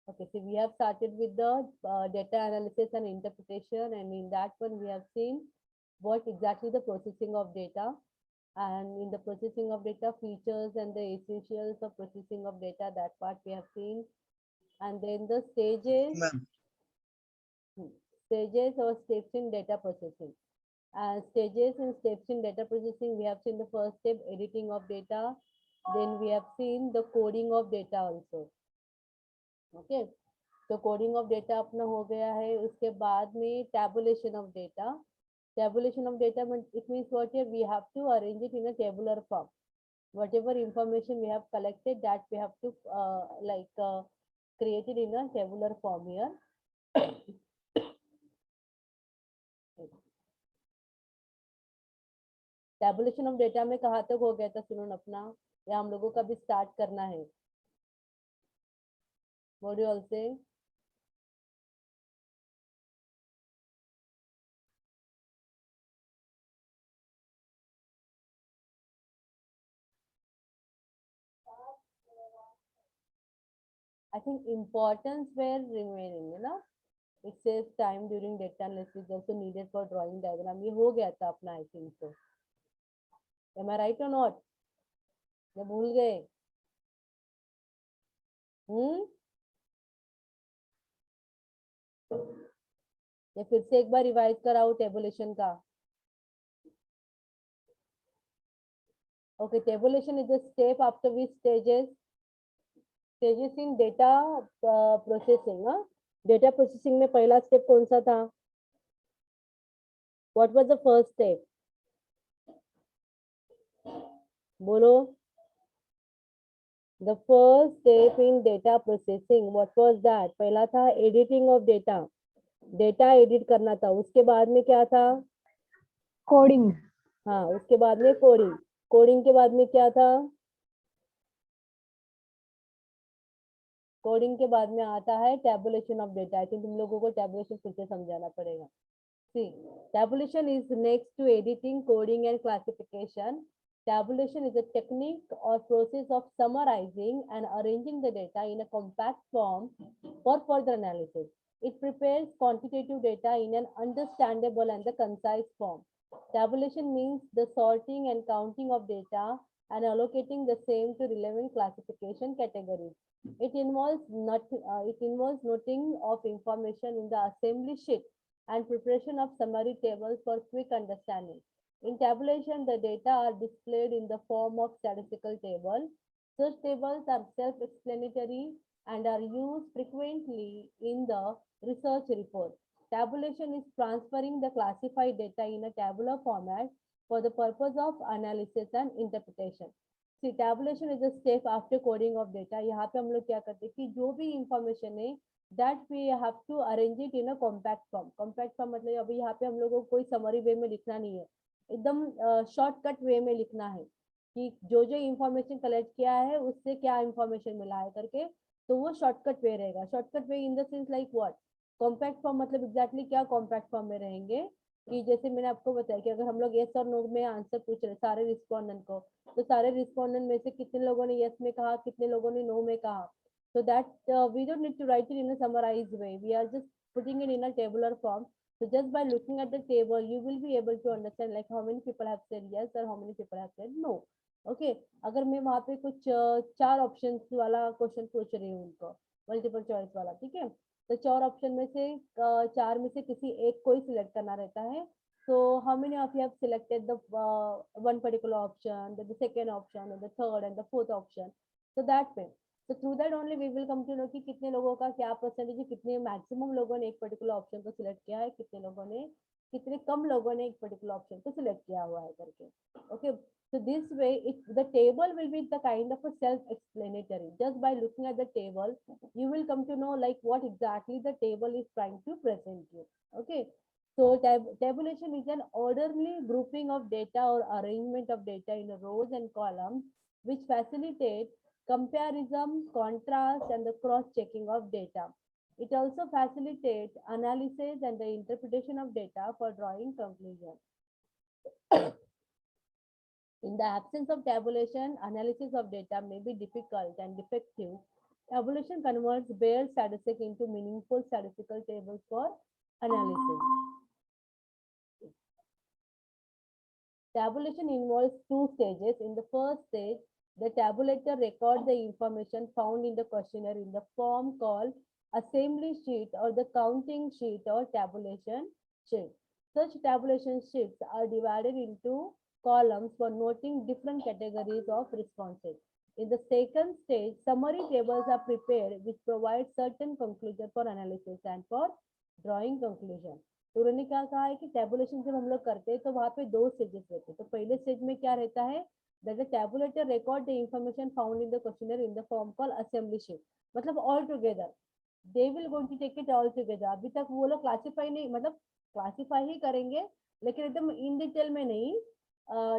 Okay, so we have started with the data analysis and interpretation, and in that one we have seen what exactly the processing of data, and in the processing of data features and the essentials of processing of data, that part we have seen. And then the stages, Ma'am. stages or steps in data processing. And stages and steps in data processing, we have seen the first step, editing of data. Then we have seen the coding of data also. Okay, तो coding of data अपना हो गया है. उसके बाद में tabulation of data. Tabulation of data, it means what here we have to arrange it in a tabular form. Whatever information we have collected, that we have to create it in a tabular form here. Tabulation of data में कहाँ तक हो गया था सुनो अपना, या हम लोगों का भी स्टार्ट करना है? व्हाट डू यू ऑल से? I think importance were remaining, है ना? It saves time during data analysis, also needed for drawing diagram. ये हो गया था अपना, I think so. Am I right or not? या भूल गए? या फिर से एक बार रिवाइज कराओ टेबुलेशन का? Okay, tabulation is a step after which stages in data processing. Data processing में पहला step कौन सा था? What was the first step? बोलो. The first step in data processing, what was that? पहला था editing of data. Data edit करना था. उसके बाद में क्या था? कोडिंग. हाँ, उसके बाद में कोडिंग. कोडिंग के बाद में क्या था? कोडिंग के बाद में आता है tabulation of data. I think तुम लोगों को tabulation फिर से समझाना पड़ेगा. See, tabulation is next to editing, coding, and classification. Tabulation is a technique or process of summarizing and arranging the data in a compact form for further analysis. It prepares quantitative data in an understandable and the concise form. Tabulation means the sorting and counting of data and allocating the same to relevant classification categories. It involves noting of information in the assembly sheet and preparation of summary tables for quick understanding. In tabulation, the data are displayed in the form of statistical table. Such tables are self-explanatory and are used frequently in the research report. Tabulation is transferring the classified data in a tabular format for the purpose of analysis and interpretation. See, tabulation is a step after coding of data. यहाँ पे हम लोग क्या करते हैं कि जो भी information है that we have to arrange it in a compact form. Compact form मतलब अभी यहाँ पे हम लोगों को कोई summary way में लिखना नहीं है, एकदम shortcut way में लिखना है कि जो जो information collect किया है उससे क्या information मिला है करके, तो वो shortcut way रहेगा. Shortcut way in the sense like what? Compact form मतलब exactly क्या compact form में रहेंगे कि जैसे मैंने आपको बताया कि अगर हम लोग yes और no में आंसर पूछ रहे सारे रिस्पोंडेंट को, तो सारे रिस्पोंडेंट में से कितने लोगों ने yes में कहा, कितने लोगों ने no में कहा. So that we don't need to write it in a summarized way. We are just putting it in a tabular form. So just by looking at the table, you will be able to understand like how many people have said yes or how many people have said no. Okay. अगर मैं वहाँ पे कुछ चार options वाला question पूछ रही हूँ उनको, मल्टीपल चॉइस वाला, ठीक है, तो चार ऑप्शन में से चार में से किसी एक को ही सिलेक्ट करना रहता है. So how many of you have selected the one particular option, the second option, and the third and the fourth option? So that way. So through that only we will come to know कि कितने लोगों का क्या percentage है, कितने maximum लोगों ने एक पर्टिकुलर ऑप्शन को सिलेक्ट किया है, कितने लोगों ने, कितने कम लोगों ने एक पर्टिकुलर ऑप्शन को सिलेक्ट किया हुआ है करके. Okay, so this way the table will be the kind of a self-explanatory. Just by looking at the table, you will come to know like what exactly the table is trying to present you. Okay, so tabulation is an orderly grouping of data or arrangement of data in rows and columns which facilitate comparison, contrast, and the cross-checking of data. It also facilitates analysis and the interpretation of data for drawing conclusions. In the absence of tabulation, analysis of data may be difficult and defective Tabulation converts bare statistic into meaningful statistical tables for analysis. Tabulation involves two stages. In the first stage, the tabulator records the information found in the questionnaire in the form called assembly sheet or the counting sheet or tabulation sheet. Such tabulation sheets are divided into columns for noting different categories of responses. In the second stage, summary tables are prepared which provide certain conclusion for analysis and for drawing conclusion. तो उन्होंने क्या कहा है कि tabulation जब हम लोग करते हैं तो वहां पे दो स्टेजेस रहते हैं. तो पहले स्टेज में क्या रहता है, that the tabulator record the information found in the questionnaire in the form call assembly sheet. मतलब all together they will going to take it all together. अभी तक वो लोग क्लासीफाई नहीं, मतलब क्लासीफाई ही करेंगे लेकिन एकदम इन डिटेल में नहीं.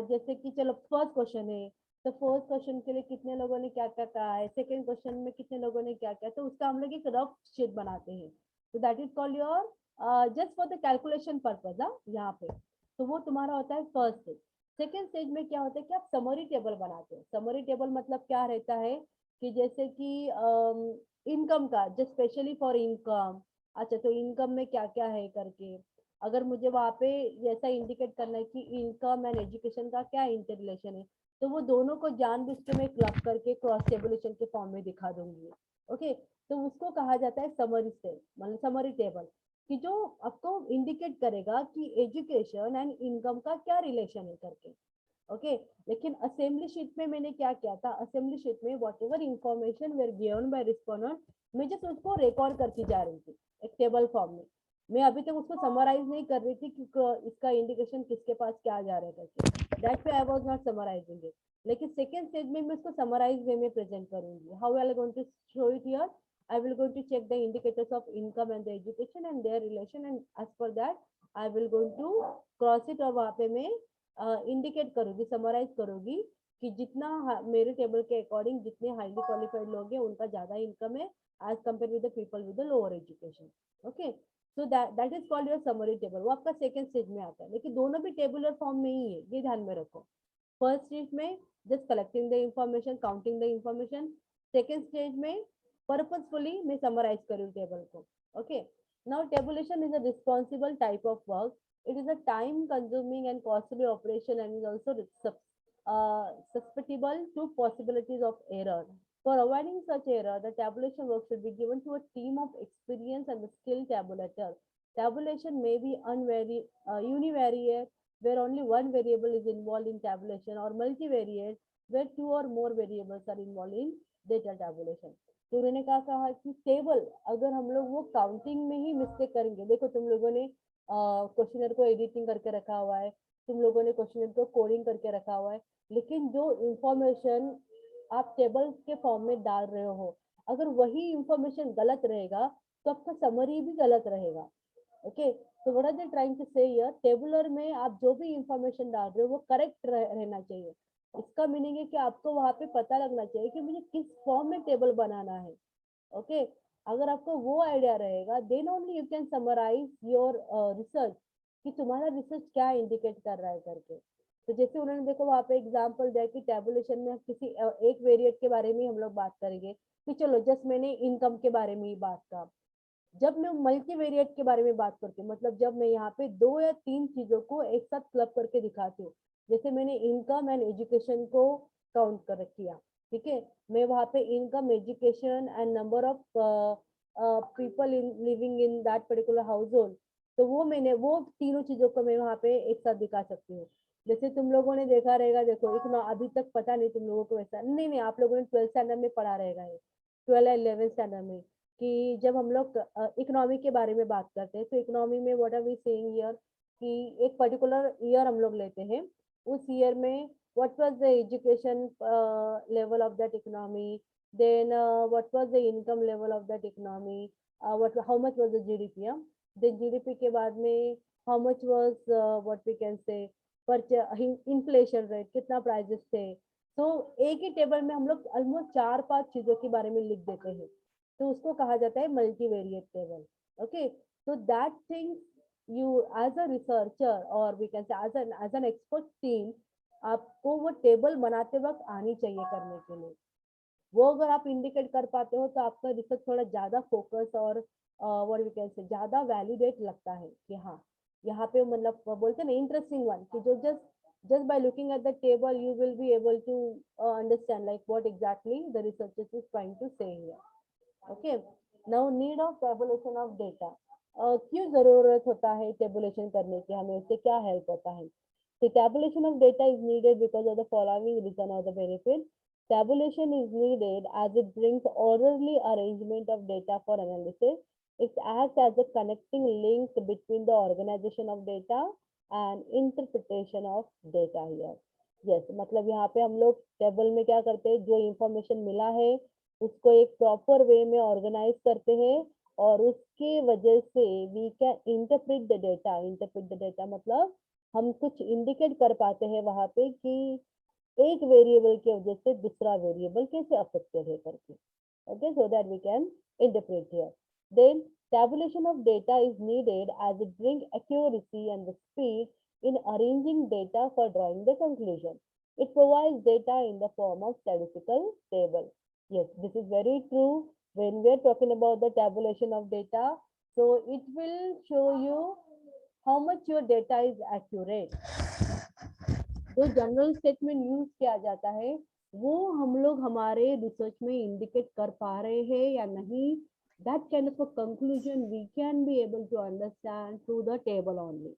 जैसे कि चलो फर्स्ट क्वेश्चन है तो फर्स्ट क्वेश्चन के लिए कितने लोगों ने क्या क्या कहा है, सेकेंड क्वेश्चन में कितने लोगों ने क्या क्या, तो उसका हम लोग एक रफ शीट बनाते हैं. तो that is called your just for the calculation purpose. यहाँ पे तो वो तुम्हारा होता है फर्स्ट स्टेज. सेकेंड स्टेज में क्या होता है कि आप समरी टेबल बनाते हो. समरी टेबल मतलब क्या रहता है कि जैसे कि इनकम का, जस्ट स्पेशली फॉर इनकम. अच्छा तो इनकम में क्या क्या है करके, अगर मुझे वहाँ पे ऐसा इंडिकेट करना है कि इनकम एंड एजुकेशन का क्या इंटर रिलेशन है, तो वो दोनों को जानबूझ के मैं क्लब करके क्रॉस टेबुलेशन के फॉर्म में दिखा दूंगी. ओके तो उसको कहा जाता है समरी स्टेज, मतलब समरी टेबल, कि जो आपको इंडिकेट करेगा कि एजुकेशन एंड इनकम का क्या रिलेशन है करके. ओके लेकिन असेंबली शीट में मैंने क्या किया था, असेंबली शीट में whatever information were given by respondent मैं जस्ट उसको रिकॉर्ड करती जा रही थी एक टेबल फॉर्म में. मैं अभी तक उसको समराइज नहीं कर रही थी कि इसका इंडिकेशन किसके पास क्या जा रहा है करके. That way I was not summarising it. लेकिन सेकेंड स्टेज में मैं उसको समराइज वे में प्रेजेंट करूंगी. How I am going to show it here, I will going to check the indicators of income and the education and their relation, and as per that I will going to cross it. और वहाँ पे मैं indicate करूंगी, summarise करूंगी कि जितना मेरे table के अकॉर्डिंग जितने हाईली क्वालिफाइड लोग हैं उनका ज्यादा इनकम है as compared with the people with the lower education. Okay so that is called your summary table. वो आपका सेकंड स्टेज में आता है, लेकिन दोनों भी टेबुलर फॉर्म में ही है, ये ध्यान में रखो. फर्स्ट स्टेज में just collecting the information, counting the information. Second stage में purposefully मैं summarize करूँ टेबल को. Okay, now tabulation is a responsible type of work. It is a time consuming and costly operation and is also susceptible to possibilities of error. For avoiding such error, the tabulation work should be given to a team of experienced and skilled tabulator. Tabulation may be univariate, where only one variable is involved in tabulation, or multivariate, where two or more variables are involved in data tabulation. तो उन्होंने क्या कहा कि table अगर हम लोग वो counting में ही मिस्टेक करेंगे, देखो तुम लोगों ने क्वेश्चनर को एडिटिंग करके रखा हुआ है, तुम लोगों ने क्वेश्चनर को कोडिंग करके रखा हुआ है, लेकिन जो इंफॉर्मेशन आप टेबल के फॉर्म में डाल रहे हो, अगर वही इंफॉर्मेशन गलत रहेगा तो आपका समरी भी गलत रहेगा. ओके तो what are they trying to say here, tabular में आप जो भी इंफॉर्मेशन डाल रहे हो वो करेक्ट रहना चाहिए. इसका मीनिंग है कि आपको वहां पे पता लगना चाहिए कि मुझे किस फॉर्म में टेबल बनाना है. ओके अगर आपको वो आइडिया रहेगा then only you can summarise your research कि तुम्हारा रिसर्च क्या इंडिकेट कर रहा है करके. तो जैसे उन्होंने देखो वहां पे एग्जांपल दिया कि टेबुलेशन में किसी एक वेरिएट के बारे में हम लोग बात करेंगे कि चलो जस्ट मैंने इनकम के बारे में ही बात का. जब मैं मल्टीवेरिएट के बारे में बात करती हूँ, मतलब जब मैं यहाँ पे दो या तीन चीजों को एक साथ क्लब करके दिखाती हूँ, जैसे मैंने इनकम एंड एजुकेशन को काउंट कर किया, ठीक है, मैं वहाँ पे income, education and number of people in living in that particular house hold, तो वो मैंने वो तीनों चीजों को मैं वहाँ पे एक साथ दिखा सकती हूँ. जैसे तुम लोगों ने देखा रहेगा, देखो इतना अभी तक पता नहीं तुम लोगों को, वैसा नहीं आप लोगों ने 12th स्टैंडर्ड में पढ़ा रहेगा ये, 12 या 11th स्टैंडर्ड में, कि जब हम लोग इकोनॉमी के बारे में बात करते हैं तो इकोनॉमी में what are we saying here कि एक पर्टिकुलर ईयर हम लोग लेते हैं, उस ईयर में what was the education level of that economy, then what was the income level of that economy, what how much was the GDP, then GDP के बाद में how much was what we can say inflation rate, कितना prices थे. तो एक ही table में हम लोग ऑलमोस्ट 4-5 चीजों के बारे में लिख देते हैं, तो उसको कहा जाता है multivariate table. Okay so that thing you as a researcher or we can say as an expert team, आपको वो टेबल बनाते वक्त आनी चाहिए करने के लिए. वो अगर आप इंडिकेट कर पाते हो तो आपका रिसर्च थोड़ा ज्यादा फोकस और व्हाट वी कैन से ज्यादा वैलिडेट लगता है कि हाँ यहाँ पे मतलब बोलते हैं ना इंटरेस्टिंग वन कि जो just by looking at the table you will be able to understand like what exactly the researchers is trying to say here. Okay, now need of tabulation of data. क्यों जरूरत होता है tabulation करने की, हमें उससे क्या हेल्प होता है? The tabulation of data is needed because of the following reason or the benefit. Tabulation is needed as it brings orderly arrangement of data for analysis. It acts as a connecting link between the organization of data and interpretation of data here. Yes, मतलब यहाँ पे हम लोग table में क्या करते हैं, जो इंफॉर्मेशन मिला है उसको एक प्रॉपर वे में ऑर्गेनाइज करते हैं और उसके वजह से we can interpret the data मतलब हम कुछ इंडिकेट कर पाते हैं वहां पे कि एक वेरिएबल की वजह से दूसरा वेरिएबल कैसे अफेक्टेड है करके. Okay, so that we can interpret here. Then tabulation of data is needed as it brings accuracy and the speed in arranging data for drawing the conclusion. It provides data in the form of statistical table. Yes, this is very true when we are talking about the tabulation of data. So it will show you how much your data is accurate. जो general statement use किया जाता है वो हम लोग हमारे research में indicate कर पा रहे हैं या नहीं, that kind of a conclusion we can be able to understand through the table only.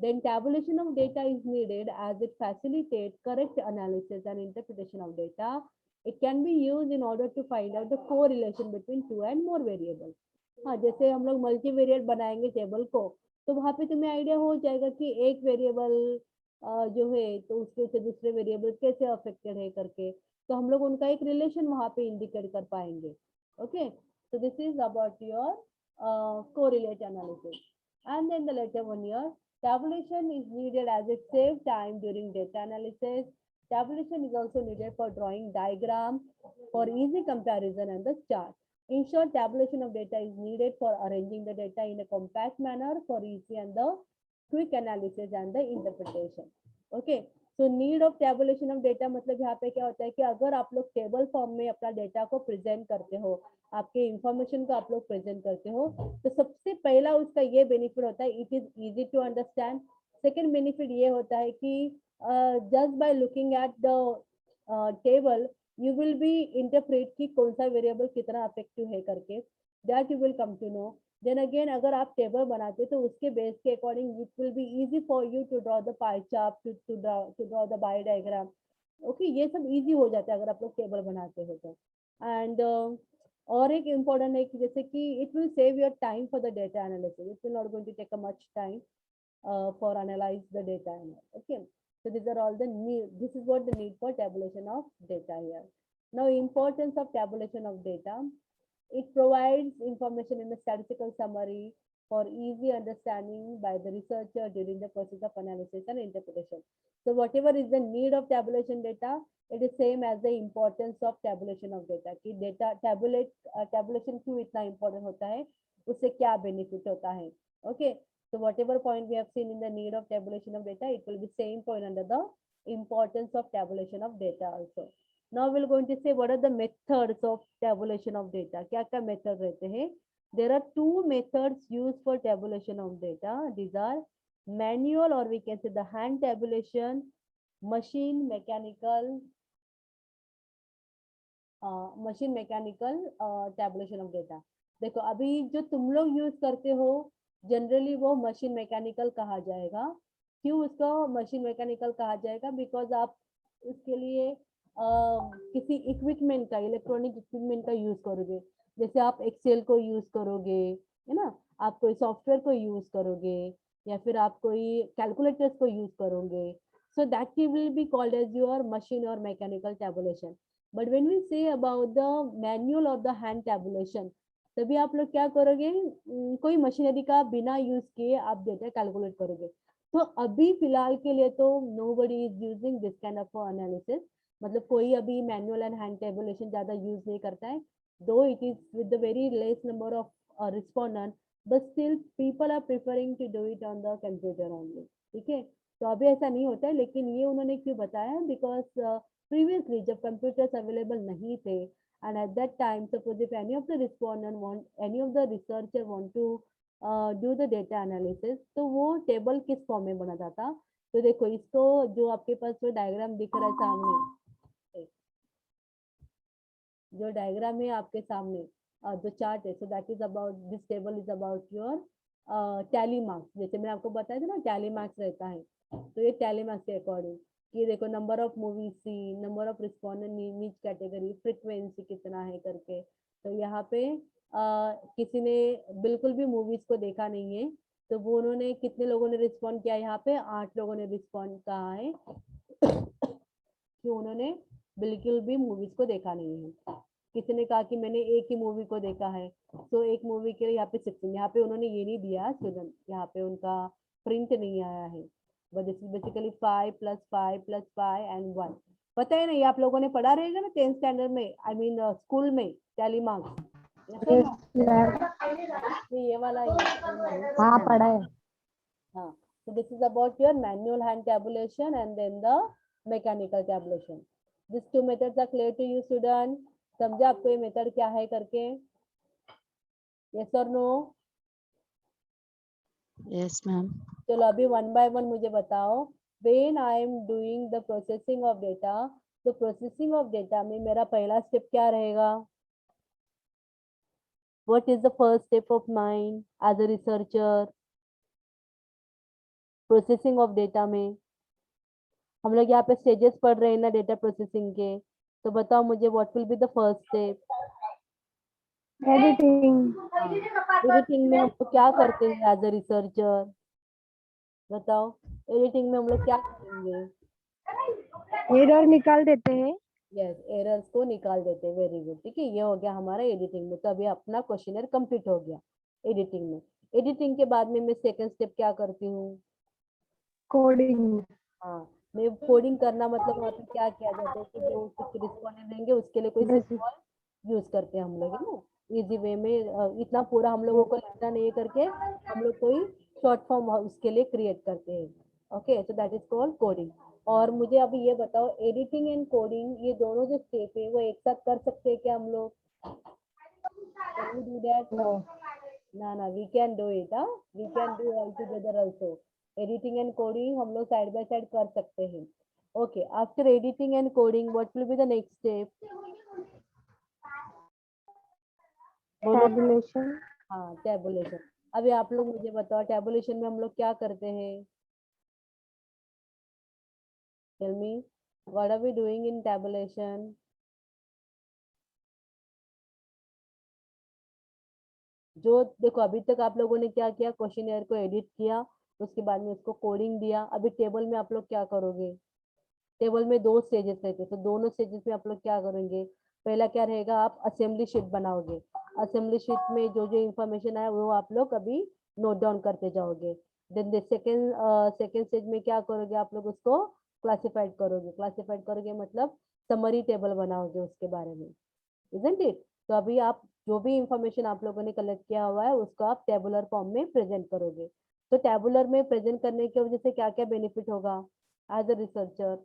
Then tabulation of data is needed as it facilitates correct analysis and interpretation of data. It can be used in order to find out the correlation between two and more variables. हाँ, जैसे हम लोग multivariate बनाएंगे table को तो वहां पे तुम्हें आइडिया हो जाएगा कि एक वेरिएबल जो है तो उसके से दूसरे वेरिएबल कैसे अफेक्टेड है करके, तो हम लोग उनका एक रिलेशन वहां पे इंडिकेट कर पाएंगे. Okay, so this is about your correlate analysis. And then the later one here, tabulation is needed as it saves time during data analysis. Tabulation is also needed for drawing diagram for easy comparison and the chart. In short, tabulation of data is needed for arranging the data in a compact manner for easy and the quick analysis and the interpretation. Okay, so need of tabulation of data मतलब यहाँ पे क्या होता है कि अगर आप लोग टेबल फॉर्म में अपना डेटा को प्रेजेंट करते हो, आपके इंफॉर्मेशन को आप लोग प्रेजेंट करते हो, तो सबसे पहला उसका ये बेनिफिट होता है, it is easy to understand. Second benefit ये होता है कि just by looking at the table you will be interpret कि कौन सा वेरिएबल कितना अफेक्टिव है करके, that you will come to know. Then again अगर आप टेबल बनाते हो तो उसके बेस के according it will be easy for you to draw the pie chart, to draw the by diagram. Okay, ये सब इजी हो जाता है अगर आप लोग टेबल बनाते हो तो. एंड और एक इम्पोर्टेंट है कि जैसे कि it will save your time for the data analysis. It will not going to take a much time for analyse the data. Okay, so these are all the need, this is what the need for tabulation of data here. Now importance of tabulation of data, it provides information in a statistical summary for easy understanding by the researcher during the process of analysis and interpretation. So whatever is the need of tabulation data, it is same as the importance of tabulation of data. कि data tabulation क्यों इतना important होता है, उससे क्या benefit होता है. Okay, so whatever point we have seen in the need of tabulation of data, it will be same point under the importance of tabulation of data also. Now we're going to say what are the methods of tabulation of data. क्या क्या method रहते हैं? There are two methods used for tabulation of data. These are manual or we can say the hand tabulation, machine mechanical tabulation of data. देखो अभी जो तुम लोग use करते हो जनरली वो मशीन मैकेनिकल कहा जाएगा. क्यों उसको मशीन मैकेनिकल कहा जाएगा? बिकॉज आप उसके लिए किसी इक्विपमेंट का, इलेक्ट्रॉनिक इक्विपमेंट का यूज करोगे. जैसे आप एक्सेल को यूज करोगे, है ना, आप कोई सॉफ्टवेयर को यूज करोगे या फिर आप कोई कैलकुलेटर्स को यूज करोगे. So that will be called as your machine और mechanical tabulation. But when we say about the manual और द हैंड टेबुलेशन, तभी आप लोग क्या करोगे, कोई मशीनरी का बिना यूज किए आप डेटा कैलकुलेट करोगे. तो अभी फिलहाल के लिए तो nobody is using this kind of analysis. मतलब कोई अभी मैनुअल एंड हैंड टेबुलेशन ज्यादा यूज नहीं करता है, though it is with the very less number of respondent, but still people are preferring to do it on the computer only. ठीक है, तो अभी ऐसा नहीं होता है. लेकिन ये उन्होंने क्यों बताया, बिकॉज प्रीवियसली जब कंप्यूटर्स अवेलेबल नहीं थे and at that time suppose if any of the respondent want any of the researcher want to do the data analysis, तो वो टेबल किस फॉर्म में बनाता था? तो देखो इसको जो आपके पास जो डायग्राम दिख रहा है सामने, जो डायग्राम है आपके सामने, जो चार्ट है, सो that is about this table is about your tally marks. जैसे मैंने आपको बताया था ना टैली मार्क्स रहता है, तो ये टैली मार्क्स के अकॉर्डिंग कि देखो number of movies see, number of respondent in each category, frequency कितना है करके। तो यहाँ पे किसी ने बिल्कुल भी मूवीज को देखा नहीं है, तो वो उन्होंने कितने लोगों ने रिस्पॉन्ड किया? यहाँ पे 8 लोगों ने रिस्पॉन्ड कहा है कि उन्होंने बिल्कुल भी मूवीज को देखा नहीं है। किसी ने कहा कि मैंने एक ही मूवी को देखा है, तो एक मूवी के लिए यहाँ पे 16, यहाँ पे उन्होंने ये नहीं दिया स्टूडेंट, यहाँ पे उनका प्रिंट नहीं आया है, but this is basically 5 + 5 + 5 and 1। पता है नहीं, आप लोगों ने पढ़ा रहेगा ना 10th स्टैंडर्ड में, आई मीन स्कूल में, टैली मार्क्स। Yes, ma'am. ये वाला ही हाँ पढ़ा है. हाँ, so this is about your manual hand tabulation and then the mechanical tabulation. These two methods are clear to you student? समझा आपको ये मेथड क्या है करके? Yes or no? Yes, ma'am. चलो अभी वन बाय वन मुझे बताओ। When I am doing the processing of data, तो processing of data में मेरा पहला स्टेप क्या रहेगा? What is the first step of mine as a researcher? Processing of data में हम लोग यहाँ पे स्टेजेस पढ़ रहे हैं ना डेटा प्रोसेसिंग के, तो बताओ मुझे what will be the first step? Editing. Editing में हम लोग क्या करते हैं एज अ रिसर्चर? बताओ, एडिटिंग में हम लोग क्या करेंगे? Error निकाल देते हैं. यस, एरर्स को निकाल देते हैं। वेरी गुड, ठीक है, ये हो गया हमारा एडिटिंग में। तो अभी अपना क्वेश्चनर कंप्लीट हो गया एडिटिंग में। एडिटिंग के बाद में मैं सेकंड स्टेप क्या करती हूँ? Coding. हाँ, मैं कोडिंग करना मतलब वहाँ पे क्या किया जाता है कि जो कुछ रिस्पॉन्डेंट देंगे उसके लिए कोई सिंबल यूज करते हैं हम लोग, है ना, इजी वे में। इतना पूरा हम लोगों को लिखना नहीं है करके हम लोग कोई शॉर्ट फॉर्म उसके लिए क्रिएट करते हैं। Okay, so that is called coding. और मुझे अभी ये बताओ, एडिटिंग एंड कोडिंग ये दोनों जो स्टेप है वो एक साथ कर सकते हैं क्या हम लोग? Can we do that? No. ना, we can do it, we can do all together also. Editing and coding हम लोग साइड बाय साइड कर सकते हैं। Okay, after editing and coding what will be the next step? बोलो। Tabulation. हाँ, tabulation. अभी आप लोग मुझे बताओ टैबुलेशन में हम लोग क्या करते हैं? Tell me, what are we doing in tabulation? जो देखो अभी तक आप लोगों ने क्या किया, क्वेश्चनर को एडिट किया, उसके बाद में उसको कोडिंग दिया। अभी टेबल में आप लोग क्या करोगे? टेबल में 2 स्टेजेस रहते, तो दोनों स्टेजेस में आप लोग क्या करेंगे? पहला क्या रहेगा, आप असेंबली शीट बनाओगे। असेंबली शीट में जो जो इंफॉर्मेशन आया वो आप लोग अभी नोट डाउन करते जाओगे। देन सेकेंड स्टेज में क्या करोगे, आप लोग उसको क्लासिफाइड करोगे। क्लासिफाइड करोगे मतलब समरी टेबल बनाओगे उसके बारे में, इजंट इट? तो अभी आप जो भी इंफॉर्मेशन आप लोगों ने कलेक्ट किया हुआ है उसको आप टेबुलर फॉर्म में प्रेजेंट करोगे। तो टेबुलर में प्रेजेंट करने की वजह से क्या क्या बेनिफिट होगा एज अ रिसर्चर?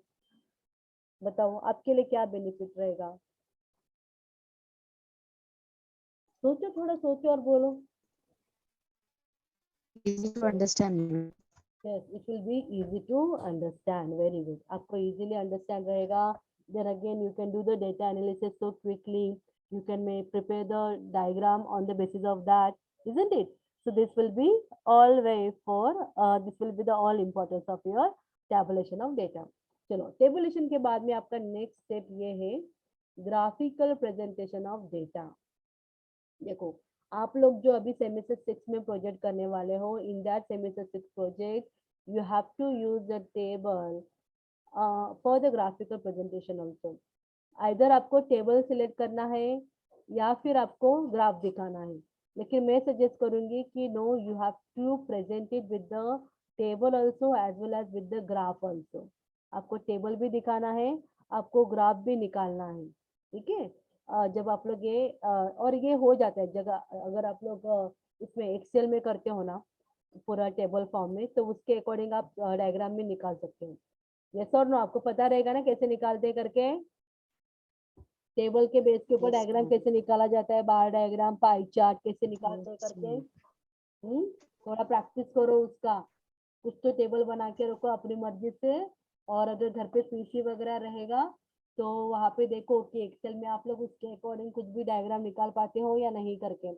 बताओ आपके लिए क्या बेनिफिट रहेगा? सोचो, थोड़ा सोचो और बोलो। Easy to understand, ma'am. Yes, it will be easy to understand. Very good. आपको easily understand रहेगा. Then again, you can do the data analysis so quickly. You can prepare the diagram on the basis of that, isn't it? So this will be all way for this will be the all importance of your tabulation of data. चलो, tabulation के बाद में आपका next step ये है graphical presentation of data. देखो, आप लोग जो अभी सेमेस्टर 6 में प्रोजेक्ट करने वाले हो, in that semester 6 project you have to use the table for the graphical presentation also. Either आपको टेबल सिलेक्ट करना है या फिर आपको ग्राफ दिखाना है, लेकिन मैं सजेस्ट करूंगी कि no, you have to present it with the table also as well as with the graph also. आपको टेबल भी दिखाना है, आपको ग्राफ भी निकालना है, ठीक है? जब आप लोग ये और ये हो जाता है जगह, अगर आप लोग इसमें एक्सेल में करते हो ना पूरा टेबल फॉर्म में, तो उसके अकॉर्डिंग आप डायग्राम में निकाल सकते हो। यस और नो, आपको पता रहेगा ना कैसे निकालते करके? टेबल के बेस के ऊपर Yes, डायग्राम ma'am. कैसे निकाला जाता है, बार डायग्राम, पाई चार्ट कैसे निकालते हैं Yes, करके। ma'am. थोड़ा प्रैक्टिस करो उसका, कुछ तो टेबल बना के रखो अपनी मर्जी से। और अगर घर पे पीसी वगैरह रहेगा तो वहां पे देखो कि एक्सेल में आप लोग उसके अकॉर्डिंग कुछ भी डायग्राम निकाल पाते हो या नहीं करके।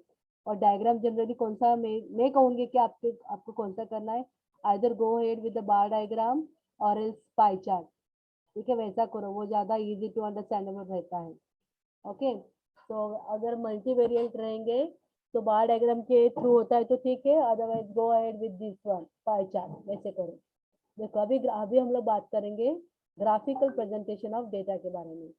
और डायग्राम जनरली कौन सा, मैं कहूंगी कि आपको कौन सा करना है, either go head with the bar diagram और एल्स पाई चार्ट। ठीक है, वैसा करो, वो ज्यादा इजी टू अंडरस्टैंडेबल रहता है। ओके, तो अगर मल्टी वेरिएंट रहेंगे तो बार डायग्राम के थ्रू होता है तो ठीक है, otherwise go ahead with this one pie chart, वैसे करो। देखो अभी हम लोग बात करेंगे ग्राफिकल प्रेजेंटेशन ऑफ डेटा के बारे में।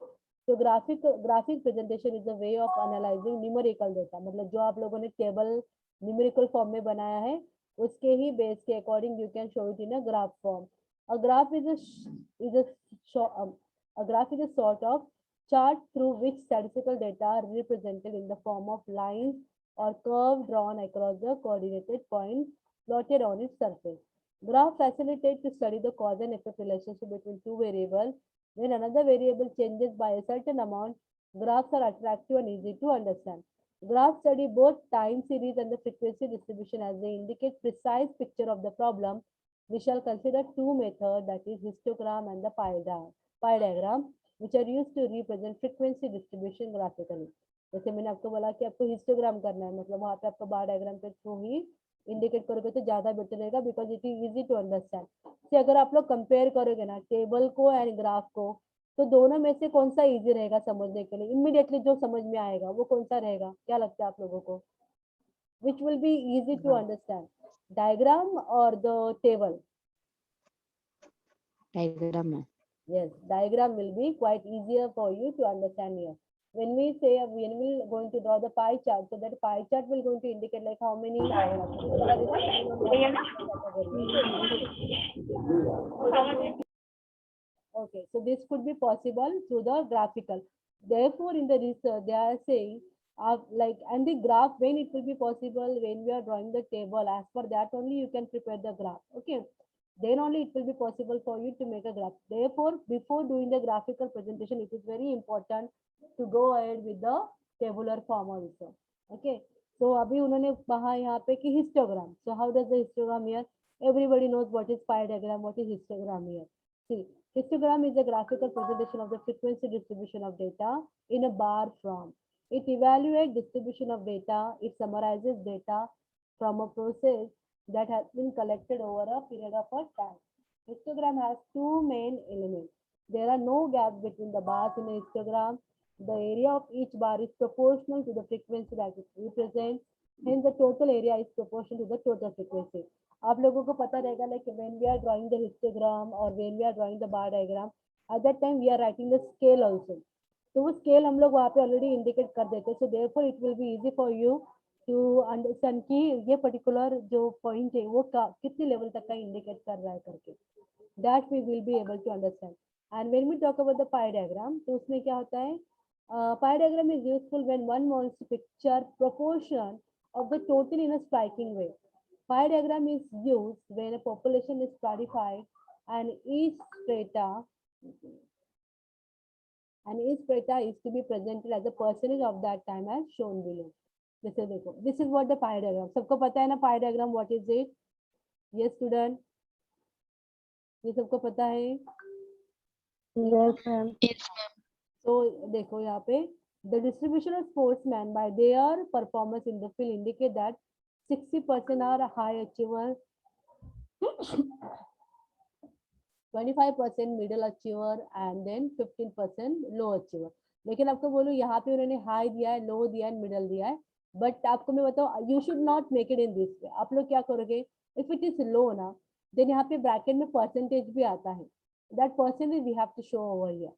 तो graphic presentation is a way of analysing numerical data, मतलब जो आप लोगों ने टेबल न्यूमेरिकल फॉर्म में बनाया है उसके ही बेस के according you can show it in a graph form. A graph a graph is a sort of chart through which statistical data are represented in the form of lines or curve drawn across the coordinated point plotted on its surface. Graph facilitates to study the cause and effect relationship between two variables. When another variable changes by a certain amount, graphs are attractive and easy to understand. Graphs study both time series and the frequency distribution as they indicate precise picture of the problem. We shall consider two methods, that is histogram and the pie diagram, which are used to represent frequency distribution graphically. जैसे मैंने आपको बोला कि आपको histogram करना है, मतलब वहाँ पे आपको बार डायग्राम के थ्रू ही इंडिकेट करोगे तो ज्यादा बेटर रहेगा, because it is easy to understand. से अगर आप लोग कंपेयर करोगे ना टेबल को एंड ग्राफ को, तो दोनों में से कौन सा इजी रहेगा समझने के लिए, इमीडिएटली जो समझ में आएगा वो कौन सा रहेगा, क्या लगता है आप लोगों को? Which will be easy to understand, diagram और the table? Diagram, ma'am. Yes, diagram will be quite easier for you to understand here. When we say when we going to draw the pie chart, so that pie chart will going to indicate like how many okay, so this could be possible through the graphical. Therefore, in the research, they are saying, like, and the graph, when it will be possible, when we are drawing the table, as per that only you can prepare the graph. Okay, then only it will be possible for you to make a graph. Therefore, before doing the graphical presentation, it is very important to go ahead with the tabular form also. Okay, so अभी उन्होंने कहा यहाँ पे कि histogram. So how does the histogram here? Everybody knows what is pie diagram, what is histogram here. See, histogram is a graphical presentation of the frequency distribution of data in a bar form. It evaluates distribution of data. It summarizes data from a process that has been collected over a period of a time. Histogram has two main elements. There are no gaps between the bars in a histogram. The area of each bar is proportional to the frequency that it represents. Hence, the total area is proportional to the total frequency. आप लोगों को पता रहेगा like when we are drawing the histogram or when we are drawing the bar diagram, at that time we are writing the scale also. तो वो scale हम लोग वहाँ पे already indicate कर देते हैं. So therefore it will be easy for you to understand कि ये particular जो point है वो कितने level तक का indicate कर रहा है करके. That we will be able to understand. And when we talk about the pie diagram, तो उसमें क्या होता है? Pie diagram is useful when one wants to picture proportion of the total in a striking way. Pie diagram is used when a population is stratified and each strata is to be presented as a percentage of that time as shown below. This is what the pie diagram. सबको पता है ना pie diagram? What is it? Yes, student. ये सबको पता है? Yes, ma'am. So देखो यहाँ पे the distribution of sportsmen by their performance in the field indicate that 60% are high achiever, 25% middle achiever and then 15% low achiever. लेकिन आपको बोलूँ यहाँ पे उन्होंने हाई दिया है, लो दिया है, मिडल दिया है, बट आपको मैं बताऊँ you should not make it in this way. आप लोग क्या करोगे, इफ इट इज लो ना, देन यहाँ पे ब्रैकेट में परसेंटेज भी आता है, that percentage we have to show over here.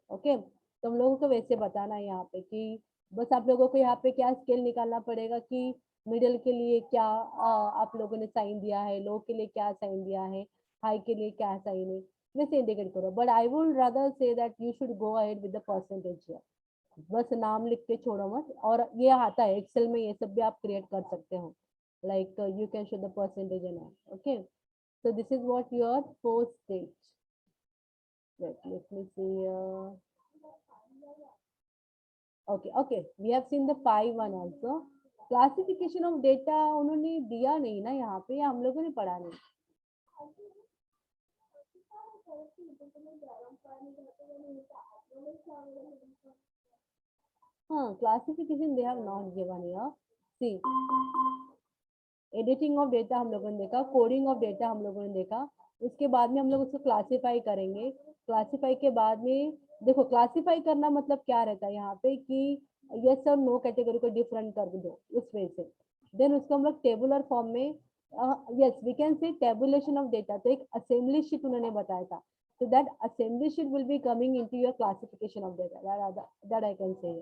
Okay, तो हम लोगों को वैसे बताना है यहाँ पे कि बस आप लोगों को यहाँ पे क्या स्केल निकालना पड़ेगा कि मिडिल के लिए क्या आप लोगों ने साइन दिया है, लो के लिए क्या साइन दिया है, हाई के लिए क्या साइन है, वैसे इंडिकेट करो. But I would rather say that you should go ahead with the percentage here. बस नाम लिख के छोड़ो मत. और ये आता है एक्सेल में, ये सब भी आप क्रिएट कर सकते हो, like you can show the percentage and all. Okay, so this is what your fourth stage. Let me see here. Okay, okay. We have seen the 5 one also. Classification of data उन्होंने दिया नहीं ना यहाँ पे, या हम लोगों ने पढ़ा नहीं. हाँ, classification they have not given here. See, editing of data हम लोगों ने देखा, कोडिंग ऑफ डेटा हम लोगों ने देखा, उसके बाद में हम लोग उसको क्लासीफाई करेंगे. क्लासीफाई के बाद में देखो, क्लासीफाई करना मतलब क्या रहता है यहाँ पे कि यस और नो कैटेगरी को डिफरेंट कर दो उस वे से. देन उसको हम लोग टेबुलर फॉर्म में, yes we can say tabulation of data. तो एक असेंबली शीट उन्होंने बताया था. So that assembly sheet will be coming into your classification of data. That I can say.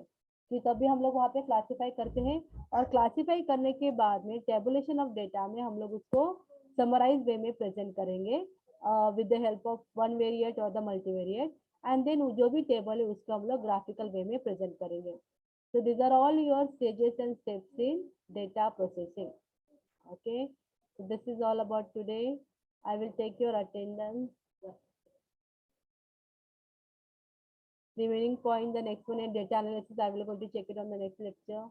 कि तभी हम लोग वहाँ पे क्लासीफाई करते हैं, और क्लासीफाई करने के बाद में टेबुलेशन ऑफ डेटा में हम लोग उसको समराइज वे में प्रेजेंट करेंगे with the help of one variate और द मल्टीवेरिएट. एंड देन जो भी टेबल है उसको हम लोग ग्राफिकल वे में प्रेजेंट करेंगे. So these are all your stages and steps in data processing. Okay, so this is all about today. I will take your attendance. Remaining point, the next one is data analysis. I will go to check it on the next lecture.